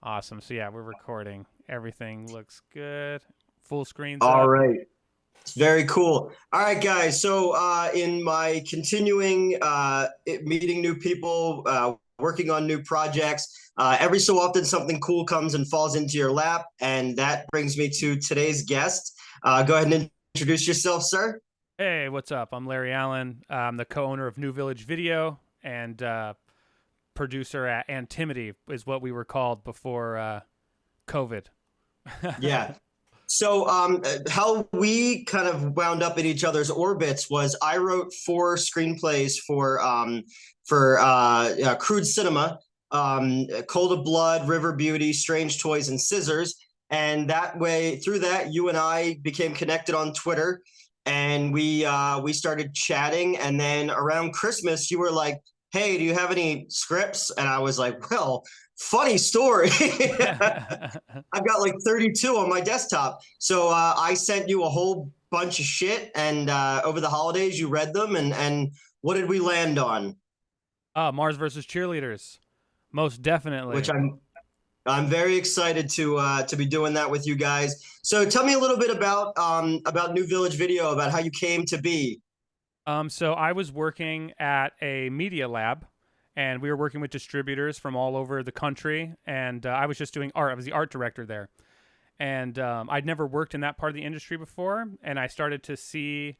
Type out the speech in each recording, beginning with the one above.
Awesome. So yeah, we're recording. Everything looks good. Full screen's All up. right. It's very cool. All right, guys. So, in my continuing meeting new people, working on new projects, every so often something cool comes and falls into your lap. And that brings me to today's guest. Go ahead and introduce yourself, sir. Hey, what's up? I'm Larry Allen. I'm the co-owner of New Village Video and producer at Antimony is what we were called before COVID. Yeah. So, how we kind of wound up in each other's orbits was I wrote four screenplays for Crude Cinema, Cold of Blood, River Beauty, Strange Toys, and Scissors. And that way, through that, you and I became connected on Twitter, and we started chatting. And then around Christmas, you were like, "Hey, do you have any scripts?" And I was like, "Well, funny story." I've got like 32 on my desktop. So I sent you a whole bunch of shit, and over the holidays you read them, and what did we land on? Mars versus Cheerleaders. Most Which definitely. I'm very excited to be doing that with you guys. So tell me a little bit about New Village Video, about how you came to be. So I was working at a media lab, and we were working with distributors from all over the country. And I was just doing art. I was the art director there, and I'd never worked in that part of the industry before. And I started to see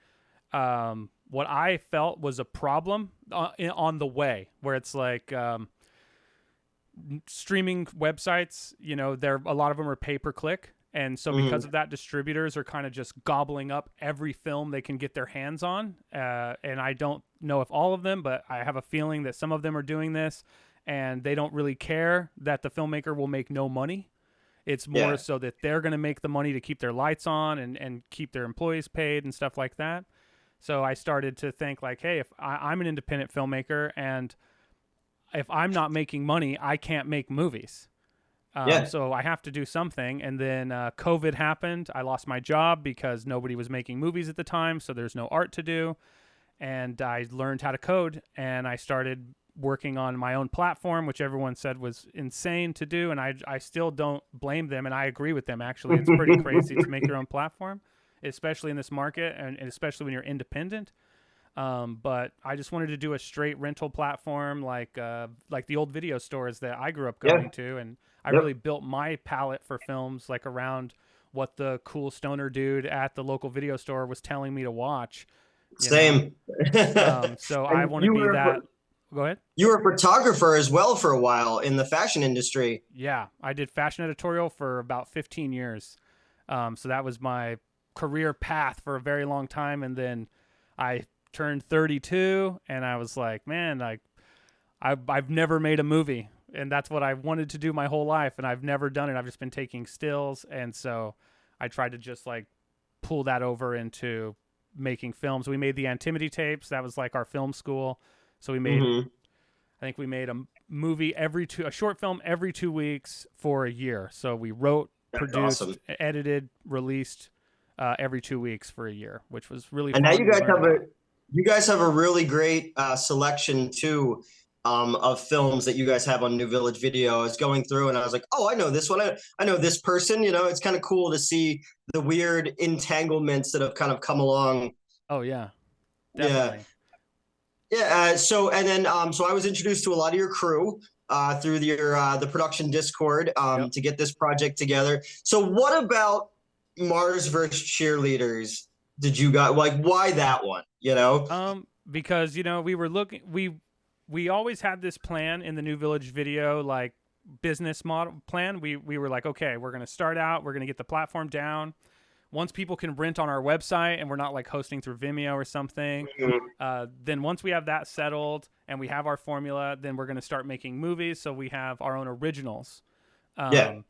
what I felt was a problem on the way, where it's like streaming websites. There a lot of them are pay per click. And so, because Mhm. of that, distributors are kind of just gobbling up every film they can get their hands on. And I don't know if all of them, but I have a feeling that some of them are doing this, and they don't really care that the filmmaker will make no money. It's more Yeah. so that they're going to make the money to keep their lights on and keep their employees paid and stuff like that. So I started to think like, hey, if I'm an independent filmmaker and if I'm not making money, I can't make movies. Yeah. So I have to do something. And then COVID happened. I lost my job because nobody was making movies at the time. So there's no art to do. And I learned how to code, and I started working on my own platform, which everyone said was insane to do. And I still don't blame them. And I agree with them, actually. It's pretty crazy to make your own platform, especially in this market, and especially when you're independent. But I just wanted to do a straight rental platform like the old video stores that I grew up Yeah. going to, and I really Yep. built my palette for films like around what the cool stoner dude at the local video store was telling me to watch. You know, Same. so I And want to be that. Go ahead. you were a photographer as well for a while in the fashion industry. Yeah, I did fashion editorial for about 15 years. So that was my career path for a very long time, and then I turned 32, and I was like, man, I've never made a movie, and that's what I wanted to do my whole life, and I've never done it. I've just been taking stills, and so I tried to just like pull that over into making films. We made the Antimony tapes. That was like our film school. So Hmm. I think we made a short film every 2 weeks for a year. So we wrote, That's awesome. produced, edited, released every 2 weeks for a year, which was really And now fun. We learned a lot. you guys have a really great selection too, of films that you guys have on New Village Video. I was going through and I was like, oh, I know this one. I know this person. It's kind of cool to see the weird entanglements that have kind of come along. Oh yeah, Yeah. definitely. Yeah. So I was introduced to a lot of your crew through the production Discord Yep. to get this project together. So what about Mars versus Cheerleaders? Did you guys like why that one? Because we were looking we always had this plan in the New Village Video like business model plan. We were like, okay, we're gonna start out, we're gonna get the platform down. Once people can rent on our website and we're not like hosting through Vimeo or something, Mhm. then once we have that settled and we have our formula, then we're gonna start making movies. So we have our own originals. Yeah. Um,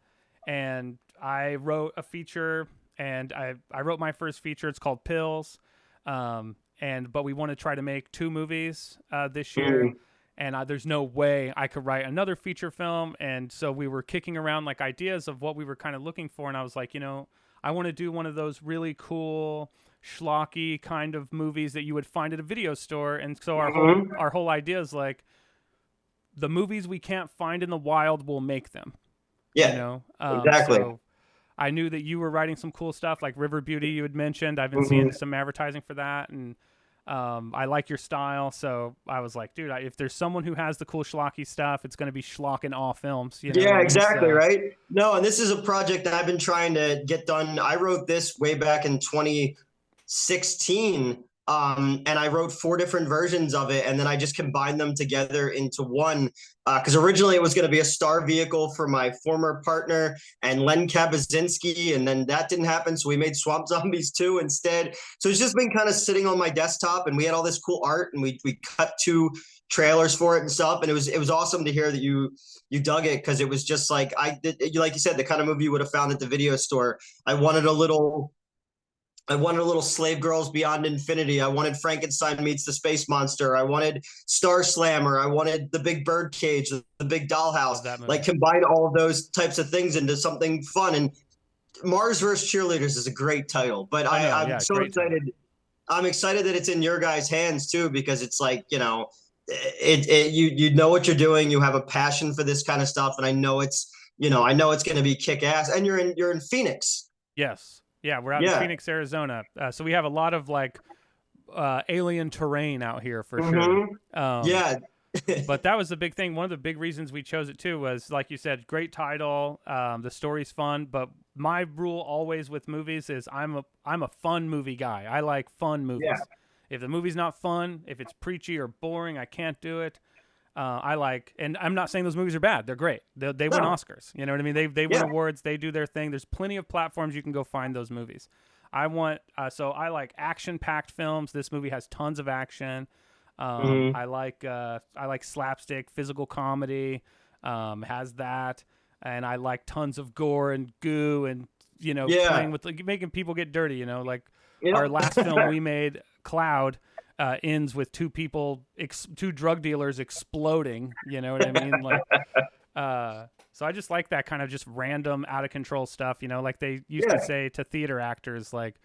and I wrote a feature, and I wrote my first feature. It's called Pills. But we want to try to make two movies this year, Mhm. and there's no way I could write another feature film. And so we were kicking around like ideas of what we were kind of looking for, and I was like, I want to do one of those really cool schlocky kind of movies that you would find at a video store. And so our whole Mhm. our whole idea is like the movies we can't find in the wild, we'll make them. you Yeah, know. exactly. So I knew that you were writing some cool stuff like River Beauty you had mentioned. I've been seeing Hmm. some advertising for that, and I like your style. So I was like, dude, if there's someone who has the cool schlocky stuff, it's going to be schlock in all films. You know what I Yeah, mean? exactly, So right? No, and this is a project that I've been trying to get done. I wrote this way back in 2016. And I wrote four different versions of it, and then I just combined them together into one. Because originally it was going to be a star vehicle for my former partner and Len Kabazinski, and then that didn't happen, so we made Swamp Zombies 2 instead. So it's just been kind of sitting on my desktop, and we had all this cool art, and we cut two trailers for it and stuff, and it was awesome to hear that you dug it, because it was just like I did, like you said, the kind of movie you would have found at the video store. I wanted a little I wanted a little Slave Girls Beyond Infinity. I wanted Frankenstein meets the Space Monster. I wanted Star Slammer. I wanted the Big Bird Cage, the Big Dollhouse. love that movie. Like combine all of those types of things into something fun. And Mars vs. Cheerleaders is a great title, but I know, I'm yeah, so great title. excited. I'm excited that it's in your guys' hands too, because it's like, you know what you're doing. You have a passion for this kind of stuff, and I know it's going to be kick ass. And you're in Phoenix. Yes, yeah, we're out in Yeah. Phoenix, Arizona. So we have a lot of like alien terrain out here for sure. Hmm. Um, Yeah. but that was the big thing. One of the big reasons we chose it too was, like you said, great title. The story's fun, but my rule always with movies is I'm a fun movie guy. I like fun Yeah. movies. If the movie's not fun, if it's preachy or boring, I can't do it. I like, and I'm not saying those movies are bad. They're great. They win No. Oscars. You know what I mean? They win Yeah. awards. They do their thing. There's plenty of platforms you can go find those movies. I want so I like action packed films. This movie has tons of action. Hmm. I like slapstick, physical comedy. Has that, and I like tons of gore and goo and Yeah. playing with like, making people get dirty. Like our Yep. last film we made, Cloud, ends with two drug dealers exploding. You know what I mean? Like, so I just like that kind of just random, out of control stuff. Like they used to Yeah. say to theater actors, like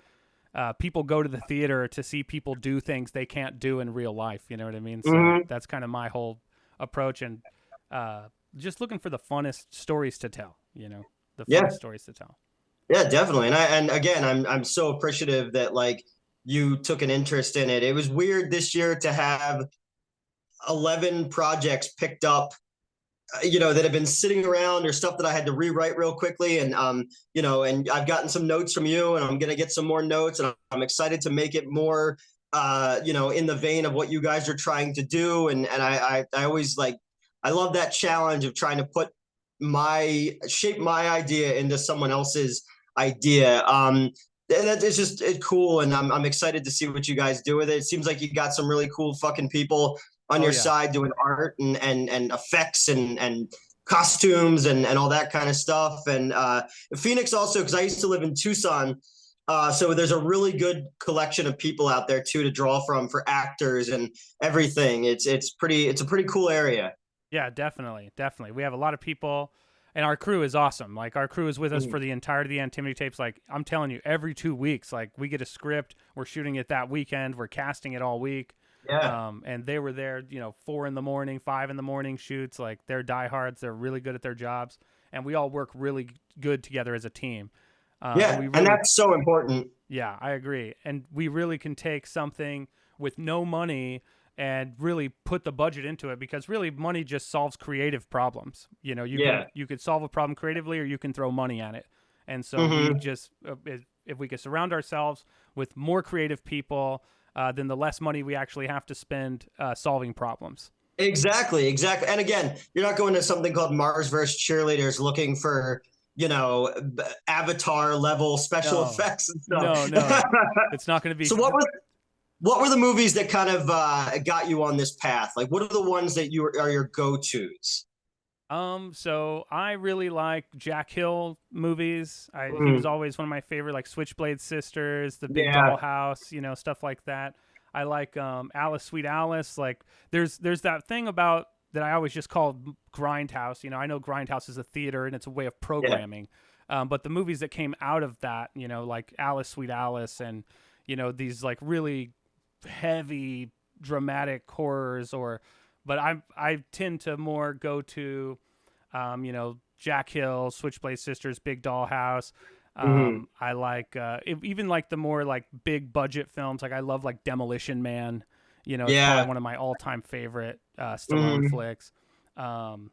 people go to the theater to see people do things they can't do in real life. You know what I mean? So Hmm. that's kind of my whole approach, and just looking for the funnest stories to tell. The Yeah. funnest stories to tell. Yeah, definitely. And again, I'm so appreciative that like you took an interest in it. It was weird this year to have 11 projects picked up, that have been sitting around, or stuff that I had to rewrite real quickly. And and I've gotten some notes from you, and I'm gonna get some more notes, and I'm excited to make it more, in the vein of what you guys are trying to do. And I always like, I love that challenge of trying to shape my idea into someone else's idea. And it's just cool, and I'm excited to see what you guys do with it. It seems like you got some really cool fucking people on Oh your yeah, side doing art and effects and costumes and all that kind of stuff. And Phoenix also, because I used to live in Tucson, so there's a really good collection of people out there too to draw from for actors and everything. It's a pretty cool area. yeah, definitely, definitely. We have a lot of people, and our crew is awesome. Like our crew is with us Mhm. for the entirety of the Antimony tapes. Like I'm telling you, every 2 weeks, like we get a script, we're shooting it that weekend, we're casting it all week. Yeah. And they were there, 4 in the morning, 5 in the morning shoots. Like they're diehards. They're really good at their jobs, and we all work really good together as a team. And Yeah, we and really, that's so important. yeah, I agree. And we really can take something with no money and really put the budget into it, because really money just solves creative problems. Yeah. You could solve a problem creatively, or you can throw money at it. And so we Hmm. just if we could surround ourselves with more creative people, then the less money we actually have to spend solving problems. Exactly, exactly. And again, you're not going to something called Mars vs. Cheerleaders looking for, Avatar level special No, effects and no, stuff. no. It's not going to be. So what were the movies that kind of got you on this path? Like, what are the ones that are your go-tos? So I really like Jack Hill movies. He was Mm, always one of my favorite, like Switchblade Sisters, The Big yeah, Dollhouse, stuff like that. I like Alice, Sweet Alice. Like there's that thing about that I always just called Grindhouse. I know Grindhouse is a theater and it's a way of yeah, programming, but the movies that came out of that, like Alice, Sweet Alice, and these like really heavy dramatic horrors, or but I tend to more go to Jack Hill, Switchblade Sisters, Big Doll House. Hmm. I like even like the more like big budget films. Like I love like Demolition Man. It's probably Yeah. one of my all time favorite Stallone Hmm. flicks. Um,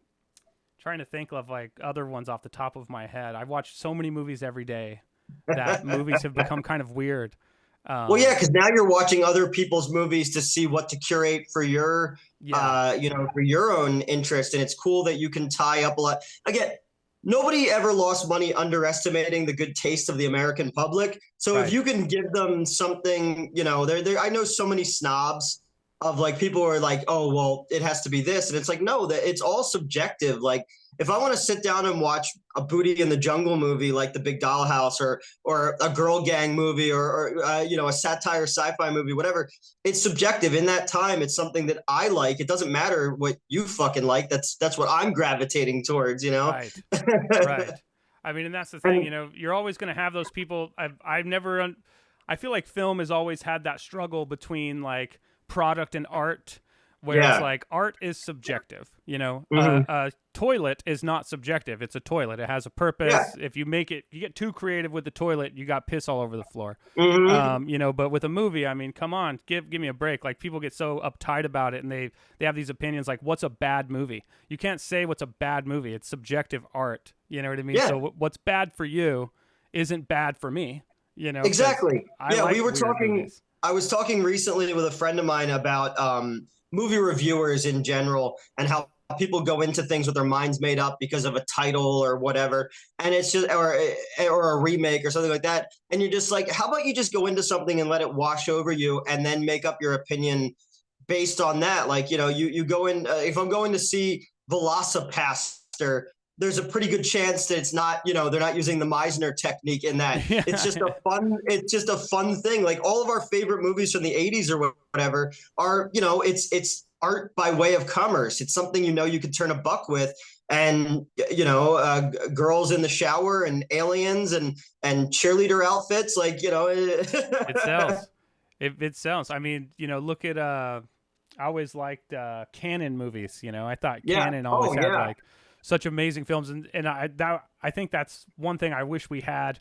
Trying to think of like other ones off the top of my head. I watch so many movies every day that movies have become kind of weird. Well, yeah, Um, because now you're watching other people's movies to see what to curate for your, yeah, for your own interest, and it's cool that you can tie up a lot. Again, nobody ever lost money underestimating the good taste of the American public. So if right. you can give them something, there. I know so many snobs of like people who are like, oh, well, it has to be this, and it's like, no, that it's all subjective. Like if I want to sit down and watch a Booty in the Jungle movie like The Big Dollhouse or a girl gang movie or a satire sci-fi movie, whatever, it's subjective. In that time, it's something that I like. It doesn't matter what you fucking like. That's what I'm gravitating towards, you know. Right. Right. I mean, and that's the thing, And you're always going to have those people. I've never, I feel like film has always had that struggle between like product and art, where it's yeah. like art is subjective. Hmm. A toilet is not subjective. It's a toilet. It has a Yeah. purpose. If you get too creative with the toilet, you got piss all over the floor. Hmm. But with a movie, I mean, come on, give me a break. Like people get so uptight about it, and they have these opinions like, what's a bad movie? You can't say what's a bad movie. It's subjective art. You know what I mean? Yeah. So what's bad for you isn't bad for me. Because Exactly. I Yeah, we like were weird talking. movies. I was talking recently with a friend of mine about movie reviewers in general and how people go into things with their minds made up because of a title or whatever, and it's just or a remake or something like that, and you're just like, how about you just go into something and let it wash over you, and then make up your opinion based on that. Like, you go in. If I'm going to see Velocipaster, there's a pretty good chance that it's not, they're not using the Meisner technique in that. It's just Yeah. a fun thing. Like all of our favorite movies from the 80s or whatever are, it's art by way of commerce. It's something, you could turn a buck with. And, girls in the shower and aliens and cheerleader outfits, like, It sells. It sells. I mean, look at I always liked Canon movies. I thought yeah. Canon always Oh, had yeah. like such amazing films, and I think that's one thing I wish we had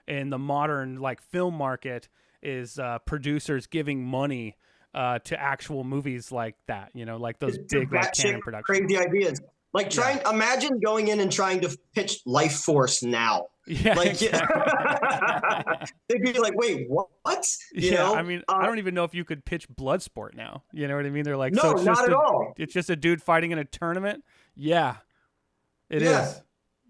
in the modern like film market is producers giving money to actual movies like that. Like those To big like batshit Canon productions. crazy ideas. Like Yeah. imagine going in and trying to pitch Life Force now. Yeah. Like, Exactly. they'd be like, wait, what? Yeah, I mean, I don't even know if you could pitch Bloodsport now. You know what I mean? They're like, so No, not at all. it's just a dude fighting in a tournament. Yeah, it Yeah. is.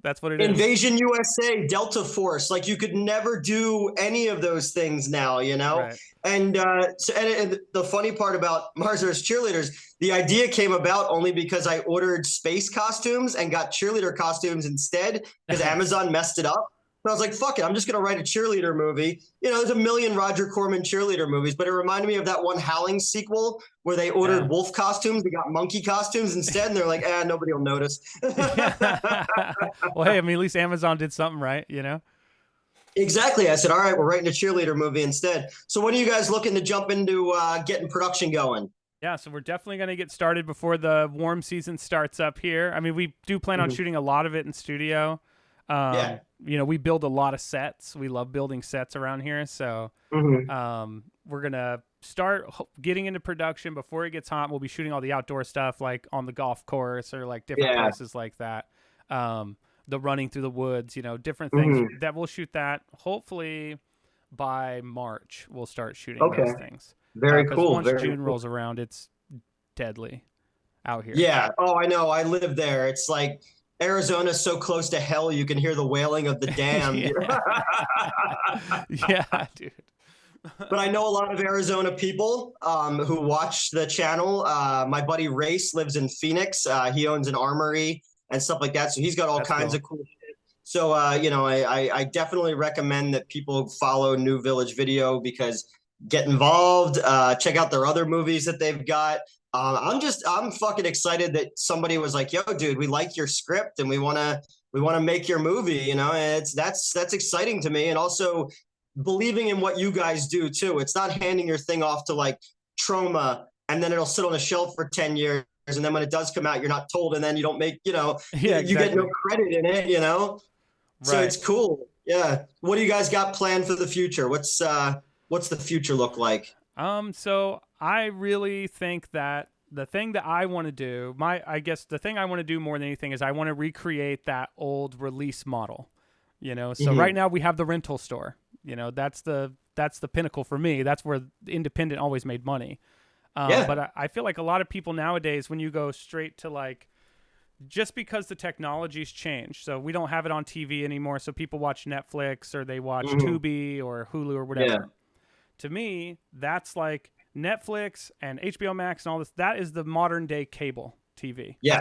That's what it is. Invasion USA, Delta Force. Like you could never do any of those things now, Right. And and the funny part about Mars Cheerleaders, the idea came about only because I ordered space costumes and got cheerleader costumes instead because Nice. Amazon messed it up. But I was like, fuck it, I'm just gonna write a cheerleader movie. There's a million Roger Corman cheerleader movies, but it reminded me of that one Howling sequel where they Yeah. ordered wolf costumes, they got monkey costumes instead, and they're like, nobody will notice. Yeah. Well, hey, I mean, at least Amazon did something right. Exactly. I said, all right, we're writing a cheerleader movie instead. So when are you guys looking to jump into getting production going? Yeah, so we're definitely going to get started before the warm season starts up here. I mean, we do plan on Mhm. shooting a lot of it in studio. Yeah. We build a lot of sets. We love building sets around here. So Hmm. we're going to start getting into production before it gets hot. We'll be shooting all the outdoor stuff like on the golf course or like different Yeah. places like that. The running through the woods, different things Hmm. that we'll shoot that hopefully by March. We'll start shooting Okay. those things. Very Because cool. once Very June cool. rolls around, it's deadly out here. Yeah. Oh, I know. I live there. It's like Arizona's so close to hell, you can hear the wailing of the damned. Yeah. Yeah, dude. But I know a lot of Arizona people who watch the channel. My buddy Race lives in Phoenix. He owns an armory and stuff like that. So he's got all That's kinds cool. of cool shit. So, I definitely recommend that people follow New Village Video because get involved, check out their other movies that they've got. I'm fucking excited that somebody was like, yo, dude, we like your script and we want to make your movie. That's exciting to me. And also, believing in what you guys do too. It's not handing your thing off to like Trauma and then it'll sit on a shelf for 10 years and then when it does come out, you're not told, and then you don't make, Yeah, you get no exactly. credit in it, So Right. it's cool. Yeah. What do you guys got planned for the future? What's the future look like? So I really think that the thing that I want to do, I guess the thing I want to do more than anything is I want to recreate that old release model. So right Hmm. now we have the rental store. That's the pinnacle for me. That's where the independent always made money. Yeah. But I feel like a lot of people nowadays, when you go straight to like, just because the technology's changed, so we don't have it on TV anymore. So people watch Netflix or they watch Hmm. Tubi or Hulu or Yeah. whatever. To me, that's like Netflix and HBO Max and all this. That is the modern day cable TV. Yeah.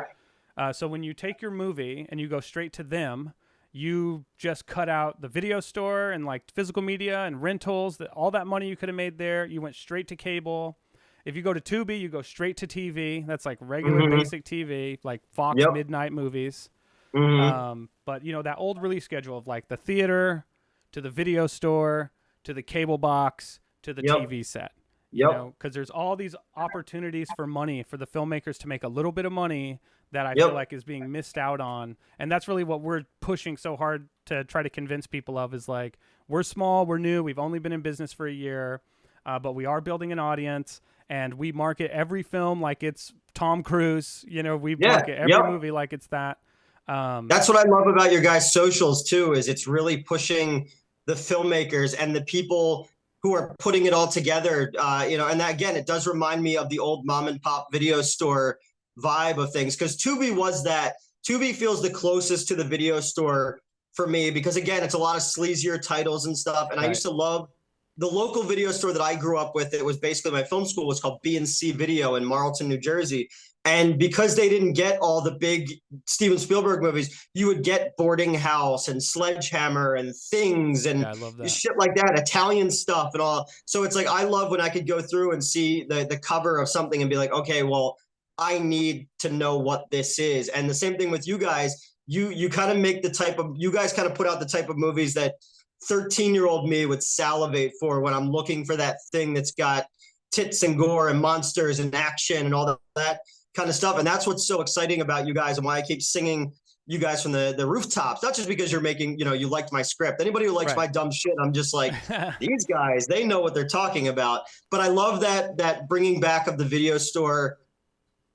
So when you take your movie and you go straight to them, you just cut out the video store and like physical media and rentals. That all that money you could have made there, you went straight to cable. If you go to Tubi, you go straight to TV. That's like regular Hmm. basic TV, like Fox Yep. midnight movies. Hmm. But that old release schedule of like the theater to the video store to the cable box to the Yep. TV set, Yep. because there's all these opportunities for money for the filmmakers to make a little bit of money that I feel Yep. like is being missed out on. And that's really what we're pushing so hard to try to convince people of is like, we're small, we're new, we've only been in business for a year, but we are building an audience and we market every film like it's Tom Cruise. We Yeah. market every Yep. movie like it's that. Um, That's what I love about your guys' socials too, is it's really pushing the filmmakers and the people who are putting it all together. And that, again, it does remind me of the old mom and pop video store vibe of things. Because Tubi was that. Tubi feels the closest to the video store for me because again, it's a lot of sleazier titles and stuff. And I right. used to love the local video store that I grew up with. It was basically my film school was called B&C Video in Marlton, New Jersey. And because they didn't get all the big Steven Spielberg movies, you would get Boarding House and Sledgehammer and Things and Yeah, I love that. shit like that, Italian stuff and all. So it's like I love when I could go through and see the cover of something and be like, okay, well, I need to know what this is. And the same thing with you guys. You kind of make the type of you guys kind of put out the type of movies that 13-year-old me would salivate for when I'm looking for that thing that's got tits and gore and monsters and action and all that kind of stuff. And that's what's so exciting about you guys and why I keep singing you guys from the rooftops, not just because you're making, you liked my script. Anybody who likes Right. my dumb shit, I'm just like, these guys, they know what they're talking about. But I love that bringing back of the video store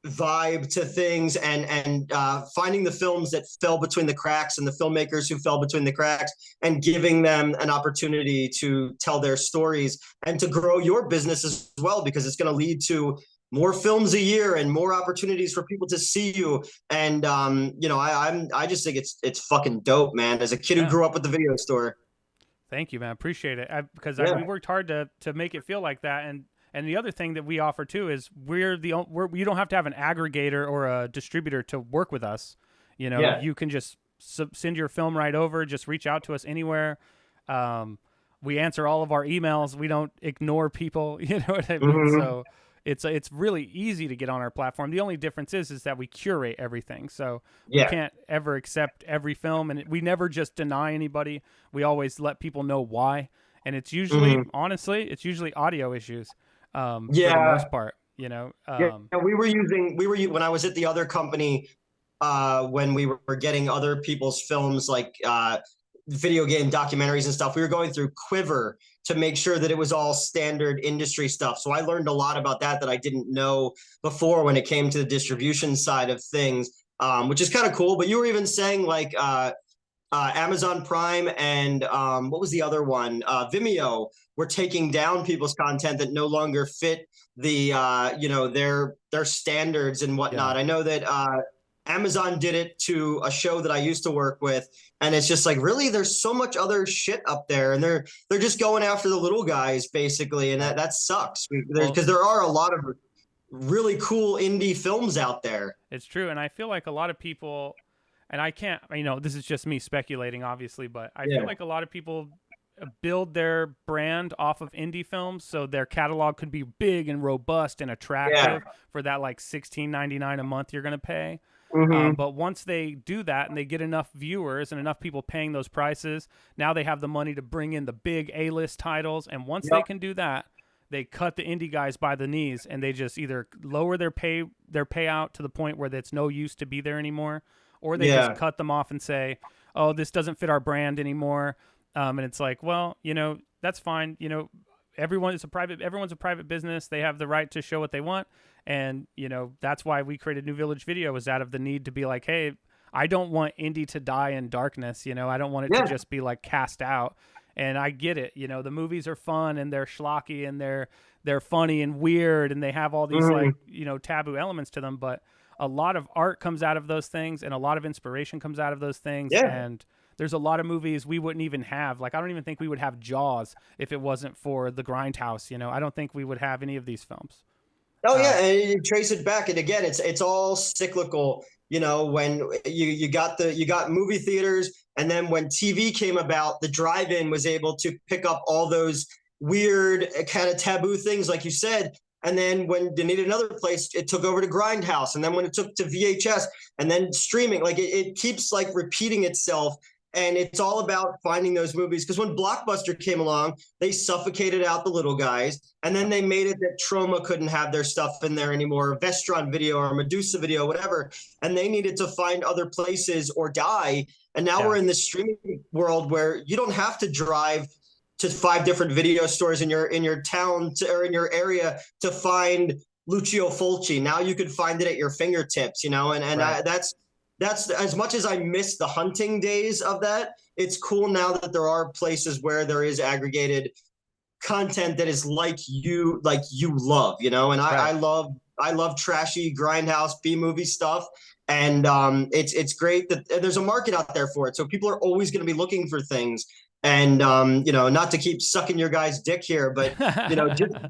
vibe to things and finding the films that fell between the cracks and the filmmakers who fell between the cracks and giving them an opportunity to tell their stories and to grow your business as well because it's going to lead to more films a year and more opportunities for people to see you. And I just think it's fucking dope, man. As a kid who Yeah. grew up with the video store. Thank you, man. Appreciate it. Because we Yeah. worked hard to make it feel like that. And the other thing that we offer too is you don't have to have an aggregator or a distributor to work with us. Yeah. You can just send your film right over. Just reach out to us anywhere. We answer all of our emails. We don't ignore people. You know what I mean? Mm-hmm. So it's really easy to get on our platform. The only difference is that we curate everything. So we Yeah. can't ever accept every film, and we never just deny anybody. We always let people know why. And it's usually, Mm-hmm. honestly, it's usually audio issues for the Yeah. most part. Yeah, when I was at the other company, when we were getting other people's films like video game documentaries and stuff, we were going through Quiver to make sure that it was all standard industry stuff. So I learned a lot about that I didn't know before when it came to the distribution side of things, which is kind of cool. But you were even saying like Amazon Prime and what was the other one? Vimeo were taking down people's content that no longer fit their standards and Yeah. whatnot. I know that Amazon did it to a show that I used to work with, and it's just like really, there's so much other shit up there, and they're just going after the little guys basically, and Yeah. that sucks Well, because there are a lot of really cool indie films out there. it's true. And I feel like a lot of people, and I can't, this is just me speculating, obviously, but I feel Yeah, like a lot of people build their brand off of indie films, so their catalog could be big and robust and yeah, attractive for that like $16.99 a month you're gonna pay. mm-hmm. But once they do that and they get enough viewers and enough people paying those prices, now they have the money to bring in the big A-list titles. And once they Yep. can do that, they cut the indie guys by the knees, and they just either lower their payout to the point where it's no use to be there anymore, or they just Yeah. cut them off and say, oh, this doesn't fit our brand anymore. And it's like, well, that's fine. Everyone's a private business. They have the right to show what they want. And, that's why we created New Village Video, was out of the need to be like, hey, I don't want indie to die in darkness. I don't want it to just be like cast out. And I get it. The movies are fun and they're schlocky and they're funny and weird and they have all these like, taboo elements to them. But a lot of art comes out of those things and a lot of inspiration comes out of those things. Yeah. And there's a lot of movies we wouldn't even have. Like, I don't even think we would have Jaws if it wasn't for the Grindhouse. I don't think we would have any of these films. Oh yeah, and you trace it back, and again, it's all cyclical. When you got movie theaters, and then when TV came about, the drive-in was able to pick up all those weird kind of taboo things, like you said. And then when they needed another place, it took over to Grindhouse, and then when it took to VHS, and then streaming, like it keeps like repeating itself. And it's all about finding those movies, because when Blockbuster came along, they suffocated out the little guys, and then they made it that Troma couldn't have their stuff in there anymore, Vestron Video or Medusa Video, whatever, and they needed to find other places or die. And now we're in this streaming world where you don't have to drive to 5 different video stores in your town or in your area to find Lucio Fulci. Now you could find it at your fingertips, and Right. that's as much as I miss the hunting days of that. It's cool now that there are places where there is aggregated content that is like you love, and Right. I love trashy grindhouse B movie stuff. And it's great that there's a market out there for it. So people are always going to be looking for things. And not to keep sucking your guy's dick here, but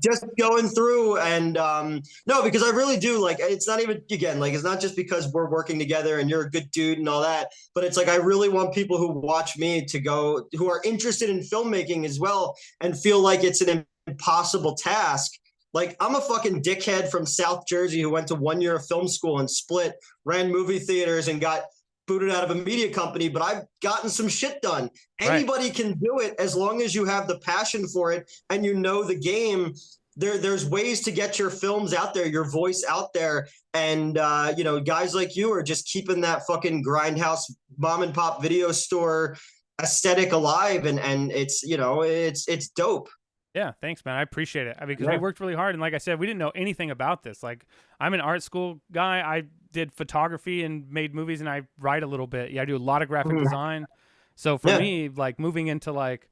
just going through and no, because I really do, like, it's not even, again, like, it's not just because we're working together and you're a good dude and all that, but it's like I really want people who watch me to go, who are interested in filmmaking as well, and feel like it's an impossible task. Like, I'm a fucking dickhead from South Jersey who went to 1 year of film school and split, ran movie theaters, and got booted out of a media company, but I've gotten some shit done. Right. Anybody can do it as long as you have the passion for it and you know the game. There's ways to get your films out there, your voice out there. And, guys like you are just keeping that fucking grindhouse mom and pop video store aesthetic alive. And it's dope. Yeah, thanks, man. I appreciate it. Because we Yeah. worked really hard, and like I said, we didn't know anything about this. Like, I'm an art school guy. I did photography and made movies, and I write a little bit. Yeah, I do a lot of graphic Mhm. design. So for Yeah. me, like moving into like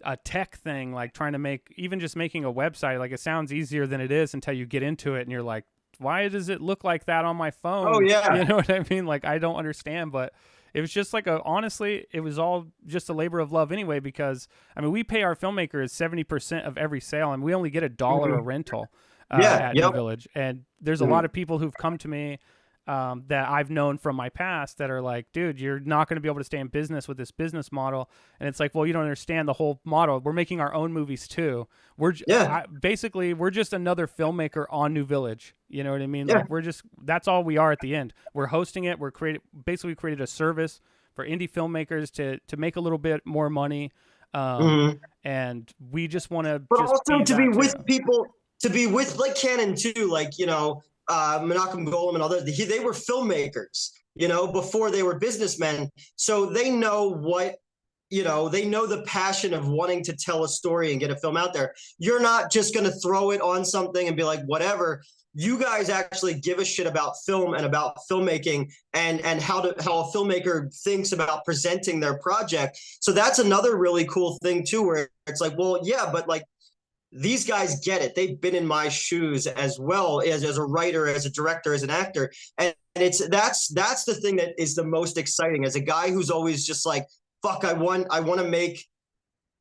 a tech thing, like trying to even just making a website, like it sounds easier than it is until you get into it, and you're like, why does it look like that on my Oh phone? yeah. You know what I mean? Like, I don't understand, but it was just like honestly, it was all just a labor of love anyway, because I mean, we pay our filmmakers 70% of every sale, and we only get $1 a Mhm. rental Yeah. at New Yep. Village. And there's a Mhm. lot of people who've come to me that I've known from my past that are like, dude, you're not going to be able to stay in business with this business model. And it's like, well, you don't understand the whole model. We're making our own movies too. Yeah. Basically, we're just another filmmaker on New Village. You know what I mean? Yeah. Like, that's all we are at the end. We're hosting it. Basically created a service for indie filmmakers to make a little bit more money. Mhm. And we just want to But just also be to be that with too. people, to be with like Canon too, like Menachem Golem and others. They were filmmakers, before they were businessmen, so they know they know the passion of wanting to tell a story and get a film out there. You're not just going to throw it on something and be like, whatever. You guys actually give a shit about film and about filmmaking and how a filmmaker thinks about presenting their project. So that's another really cool thing too, where it's like, well, yeah, but like these guys get it. They've been in my shoes as well as a writer, as a director, as an actor. And that's the thing that is the most exciting, as a guy who's always just like, fuck, I want to make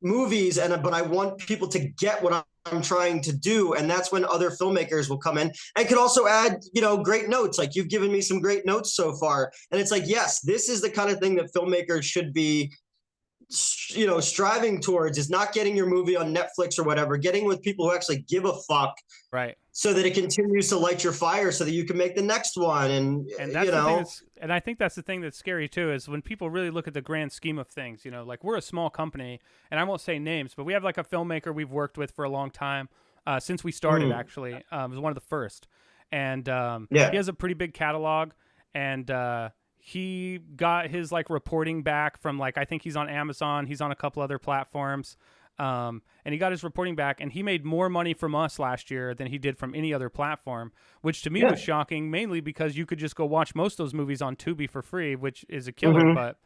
movies, but I want people to get what I'm trying to do. And that's when other filmmakers will come in and can also add, great notes. Like, you've given me some great notes so far. And it's like, yes, this is the kind of thing that filmmakers should be, striving towards, is not getting your movie on Netflix or whatever, getting with people who actually give a fuck, Right. so that it continues to light your fire so that you can make the next one. And, And that's the thing and I think that's the thing that's scary too, is when people really look at the grand scheme of things. Like, we're a small company, and I won't say names, but we have like a filmmaker we've worked with for a long time. since we started. Actually, it was one of the first, and he Yeah. has a pretty big catalog, and he got his like reporting back from like I think he's on Amazon, he's on a couple other platforms. And he got his reporting back, and he made more money from us last year than he did from any other platform, which to me Yeah. was shocking, mainly because you could just go watch most of those movies on Tubi for free, which is a killer. Hmm. But,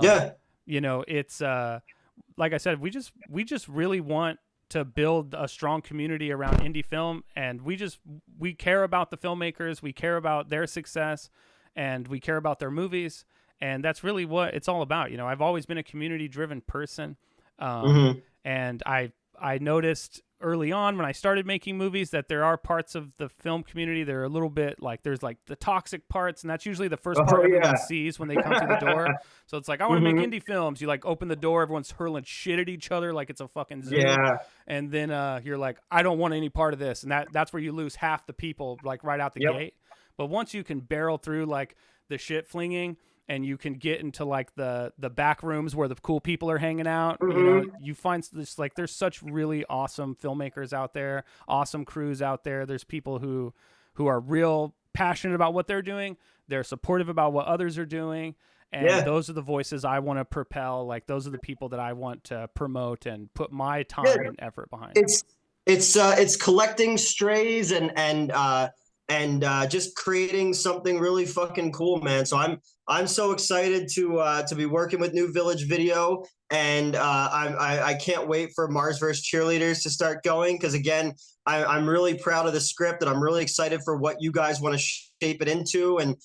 Yeah. you know, it's like I said, we just really want to build a strong community around indie film, and we care about the filmmakers, we care about their success, and we care about their movies, and that's really what it's all about. You know, I've always been a community-driven person. Hmm. And I noticed early on when I started making movies that there are parts of the film community that are a little bit like there's like the toxic parts, and that's usually the first part Oh everyone yeah. sees when they come through the door. So it's like I want to make Hmm. indie films. You like open the door, everyone's hurling shit at each other like it's a fucking zoo, Yeah. and then you're like I don't want any part of this, and that's where you lose half the people like right out the Yep. gate. But once you can barrel through like the shit flinging, and you can get into like the back rooms where the cool people are hanging out, you know, Hmm. you find this like there's such really awesome filmmakers out there, awesome crews out there. There's people who are real passionate about what they're doing, they're supportive about what others are doing, and Yeah. those are the voices I want to propel. Like those are the people that I want to promote and put my Yeah. time and effort behind. It's it's collecting strays and just creating something really fucking cool, man. So I'm so excited to be working with New Village Video, and I can't wait for Mars vs. Cheerleaders to start going, because again, I'm really proud of the script, and I'm really excited for what you guys want to shape it into, and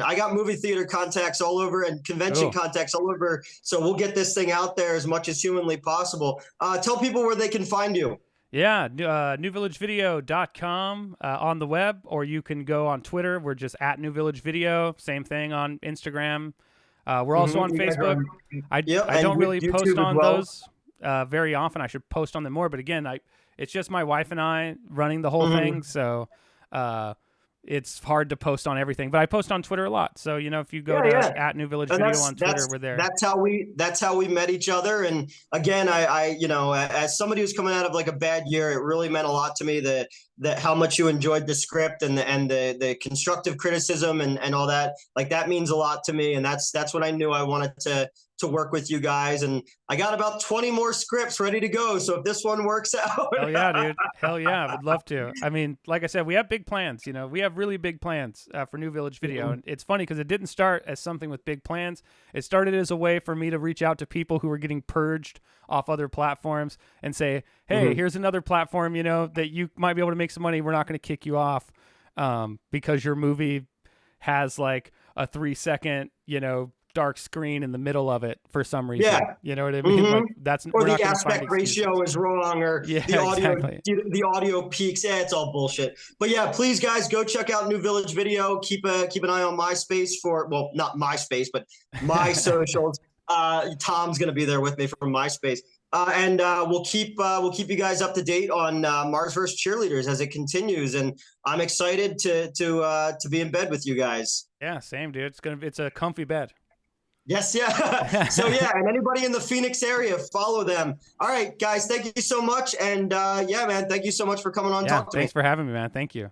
I got movie theater contacts all over and convention Cool. contacts all over, so we'll get this thing out there as much as humanly possible. Tell people where they can find you. Yeah, newvillagevideo.com on the web, or you can go on Twitter. We're just at New Village Video. Same thing on Instagram. We're also on You guys are Facebook. on, I, yep, I and don't really post YouTube as on well. those very often. I should post on them more. But again, it's just my wife and I running the whole Hmm. thing. So uh, it's hard to post on everything. But I post on Twitter a lot. So, you know, if you go Yeah, to yeah. at New Village And Video on Twitter, we're there. that's how we met each other. And again, I you know, as somebody who's coming out of like a bad year, it really meant a lot to me that how much you enjoyed the script and the constructive criticism and all that. Like that means a lot to me, and that's what I knew I wanted to work with you guys. And I got about 20 more scripts ready to go. So if this one works out, Hell yeah, dude. Hell yeah. I would love to. I mean, like I said, we have big plans. You know, we have really big plans for New Village Video. And it's funny because it didn't start as something with big plans. It started as a way for me to reach out to people who were getting purged off other platforms and say, hey, here's another platform, you know, that you might be able to make some money. We're not going to kick you off because your movie has like a 3-second, you know, dark screen in the middle of it for some reason. yeah. You know what I mean? Like Or we're not the going to find aspect excuses. ratio is wrong, or Yeah, the audio exactly. the audio peaks. It's all bullshit. But yeah, please guys, go check out New Village Video. Keep an eye on MySpace for, well, not MySpace, but my socials. Tom's gonna be there with me from MySpace. And we'll keep you guys up to date on Mars vs. Cheerleaders as it continues, and I'm excited to be in bed with you guys. Yeah, same, dude. It's a comfy bed. Yes, yeah. So yeah, and anybody in the Phoenix area, follow them. All right, guys, thank you so much, and yeah, man, thank you so much for coming on and Yeah, talking to me. thanks for having me, man. Thank you.